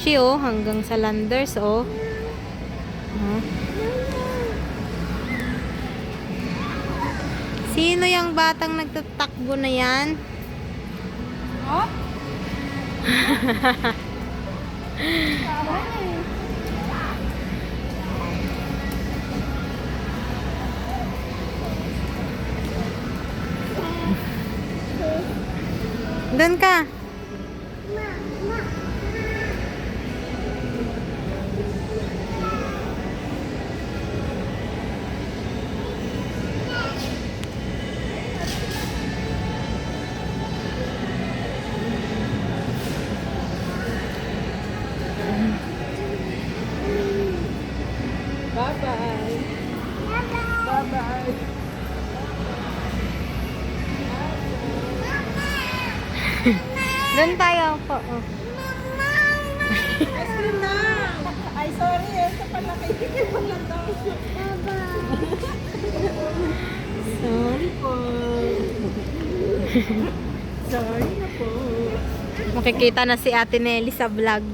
kotse, oh. Hanggang sa landers, oh. Oh. Sino yung batang nagtatakbo na yan? Oh? Doon ka. Bye-bye. Bye-bye. Doon tayo po. Oh. Ice cream na. Ay, sorry eh. Sa palakitin mo lang daw. Sorry po. Sorry na po. Makikita na si Ate Nelly sa vlog.